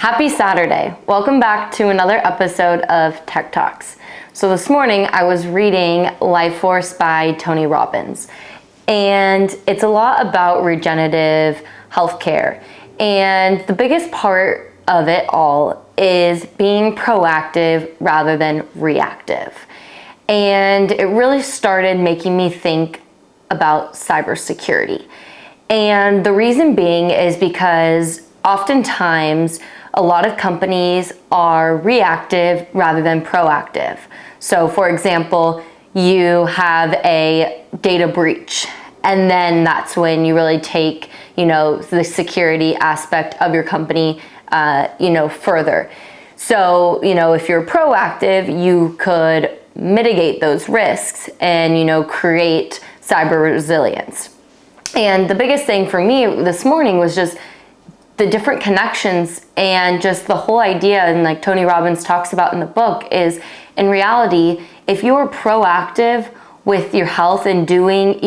Happy Saturday. Welcome back to another episode of Tech Talks. So this morning I was reading Life Force by Tony Robbins, and it's a lot about regenerative healthcare. And the biggest part of it all is being proactive rather than reactive. And it really started making me think about cybersecurity. And the reason being is because oftentimes a lot of companies are reactive rather than proactive. So for example, you have a data breach, and then that's when you really take, the security aspect of your company, further. So, if you're proactive, you could mitigate those risks and, create cyber resilience. And the biggest thing for me this morning was just the different connections and just the whole idea, and like Tony Robbins talks about in the book, is in reality, if you are proactive with your health and doing,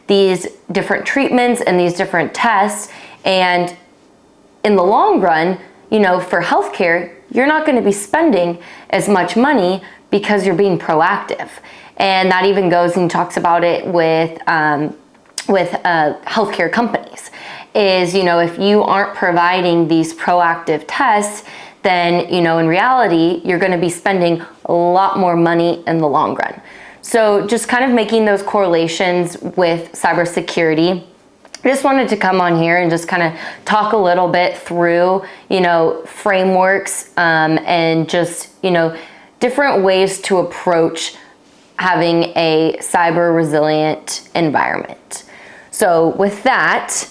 these different treatments and these different tests, and in the long run, for healthcare, you're not going to be spending as much money because you're being proactive. And that even goes and talks about it with healthcare companies. Is, if you aren't providing these proactive tests, then, in reality, you're going to be spending a lot more money in the long run. So just kind of making those correlations with cybersecurity, I just wanted to come on here and just kind of talk a little bit through, frameworks and just, different ways to approach having a cyber resilient environment. So with that,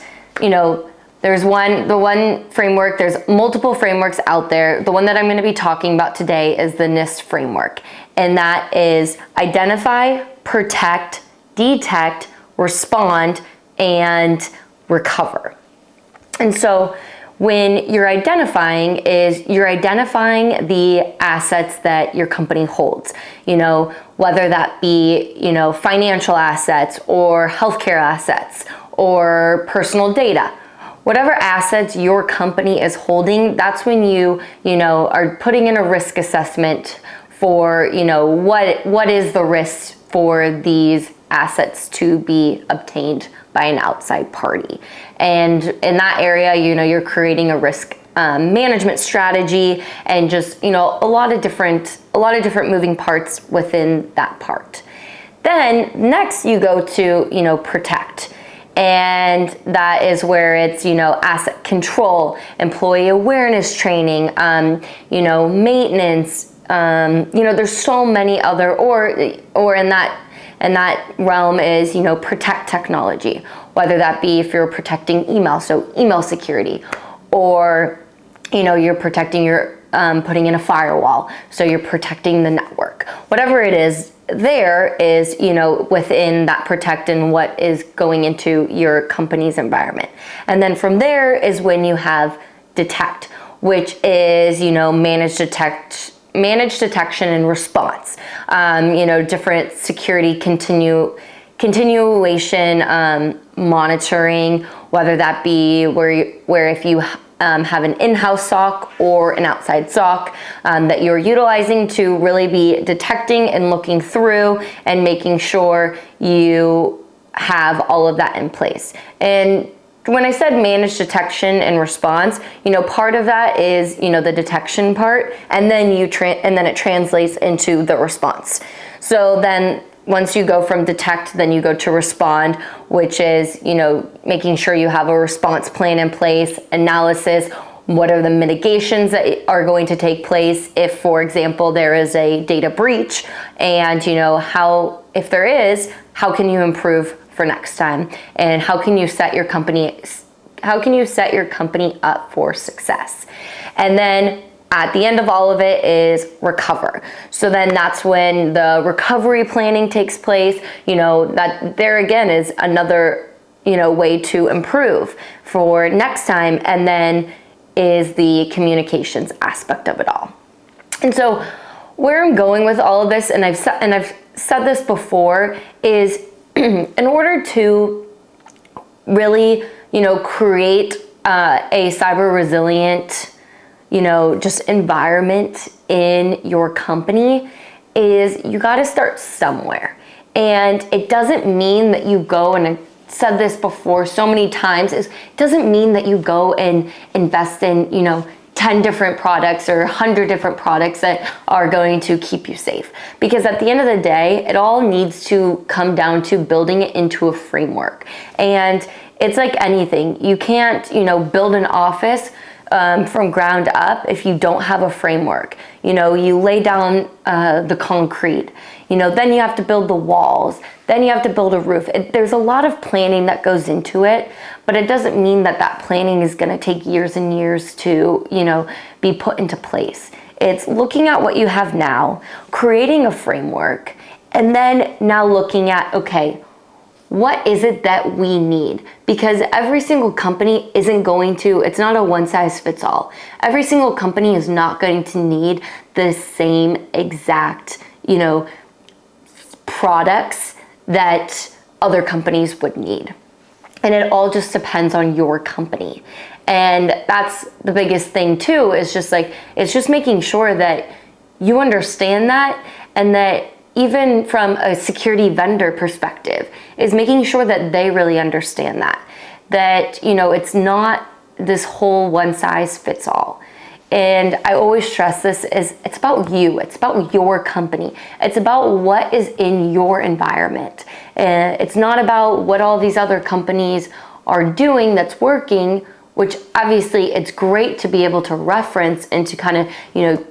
there's the one framework, there's multiple frameworks out there. The one that I'm going to be talking about today is the NIST framework. And that is identify, protect, detect, respond, and recover. And so when you're identifying the assets that your company holds, whether that be, financial assets or healthcare assets or personal data. Whatever assets your company is holding, that's when you are putting in a risk assessment for, what is the risk for these assets to be obtained by an outside party. And in that area, you're creating a risk management strategy and just, a lot of different moving parts within that part. Then next you go to, protect. And that is where it's, asset control, employee awareness training, maintenance, there's so many other, or in that realm is, protect technology, whether that be if you're protecting email, so email security, or, you're protecting your, putting in a firewall, so you're protecting the network. Whatever it is, there is, within that protect and what is going into your company's environment. And then from there is when you have detect, which is, managed detection and response. Different security continuation monitoring, whether that be where if you have an in-house SOC or an outside SOC that you're utilizing to really be detecting and looking through and making sure you have all of that in place. And when I said managed detection and response, part of that is, the detection part, and then it translates into the response. So then once you go from detect, then you go to respond, which is, making sure you have a response plan in place, analysis, what are the mitigations that are going to take place if, for example, there is a data breach, and, if there is, how can you improve for next time, and how can you set your company up for success. And then at the end of all of it is recover. So then that's when the recovery planning takes place. That there again is another, way to improve for next time. And then is the communications aspect of it all. And so where I'm going with all of this, and I've said this before, is in order to really, create a cyber resilient just environment in your company is you got to start somewhere. And it doesn't mean that you go, and I've said this before so many times, it doesn't mean that you go and invest in, 10 different products or 100 different products that are going to keep you safe. Because at the end of the day, it all needs to come down to building it into a framework. And it's like anything. You can't, build an office from ground up if you don't have a framework. You lay down the concrete, then you have to build the walls, then you have to build a roof. There's a lot of planning that goes into it, but it doesn't mean that planning is going to take years and years to, be put into place. It's looking at what you have now, creating a framework, and then now looking at, okay, what is it that we need? Because every single company isn't going to, it's not a one size fits all. Every single company is not going to need the same exact, products that other companies would need. And it all just depends on your company. And that's the biggest thing too, is just it's just making sure that you understand that, and that even from a security vendor perspective, is making sure that they really understand that, it's not this whole one size fits all. And I always stress this is it's about you, it's about your company. It's about what is in your environment. It's not about what all these other companies are doing that's working, which obviously it's great to be able to reference and to kind of,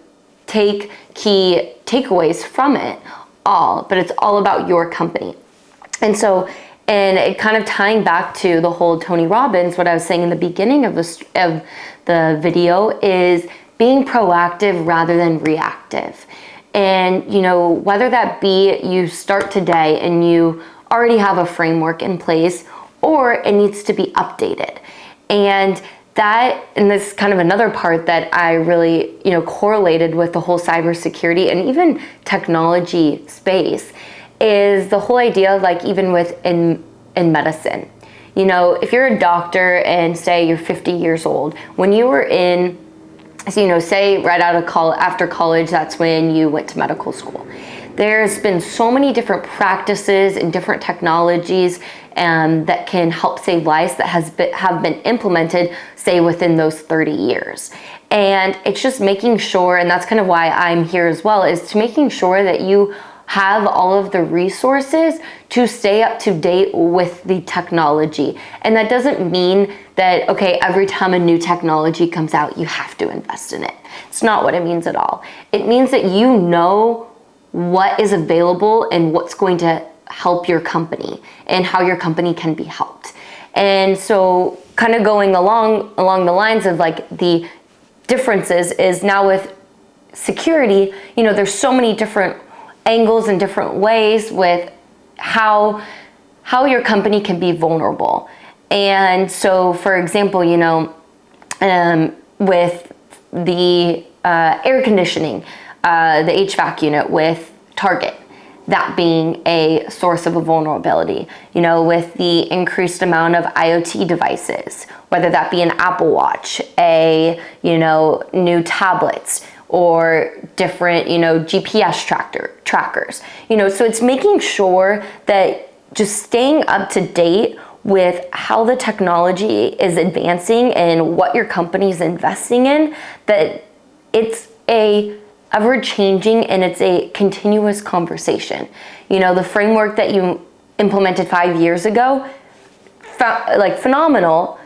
take key takeaways from it all, but it's all about your company. And so, and it kind of tying back to the whole Tony Robbins, what I was saying in the beginning of the video is being proactive rather than reactive. And, whether that be you start today and you already have a framework in place, or it needs to be updated. And this is kind of another part that I really, correlated with the whole cybersecurity and even technology space, is the whole idea of even in medicine. If you're a doctor and say you're 50 years old, when you were in, say right out of after college, that's when you went to medical school. There's been so many different practices and different technologies that can help save lives that have been implemented, say, within those 30 years. And it's just making sure, and that's kind of why I'm here as well, is to making sure that you have all of the resources to stay up to date with the technology. And that doesn't mean that, okay, every time a new technology comes out, you have to invest in it. It's not what it means at all. It means that you know what is available and what's going to help your company and how your company can be helped. And so kind of going along the lines of the differences is now with security, there's so many different angles and different ways with how your company can be vulnerable. And so, for example, with the air conditioning, the HVAC unit with Target, that being a source of a vulnerability, with the increased amount of IoT devices, whether that be an Apple Watch, new tablets, or different, GPS trackers, so it's making sure that just staying up to date with how the technology is advancing and what your company is investing in, that it's ever changing and it's a continuous conversation. The framework that you implemented 5 years ago, phenomenal,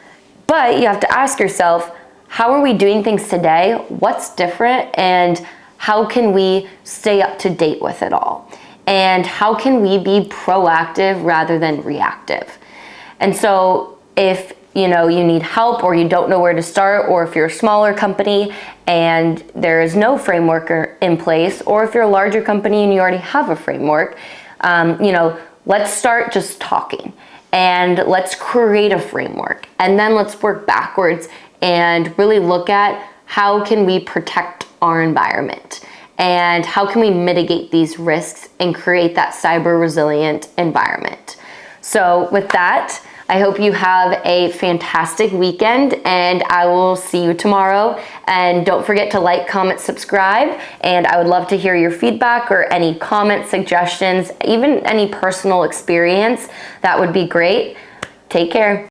but you have to ask yourself, how are we doing things today? What's different? And how can we stay up to date with it all? And how can we be proactive rather than reactive? And so if you need help, or you don't know where to start, or if you're a smaller company and there is no framework in place, or if you're a larger company and you already have a framework, let's start just talking and let's create a framework, and then let's work backwards and really look at how can we protect our environment and how can we mitigate these risks and create that cyber resilient environment. So with that, I hope you have a fantastic weekend, and I will see you tomorrow. And don't forget to like, comment, subscribe, and I would love to hear your feedback or any comments, suggestions, even any personal experience. That would be great. Take care.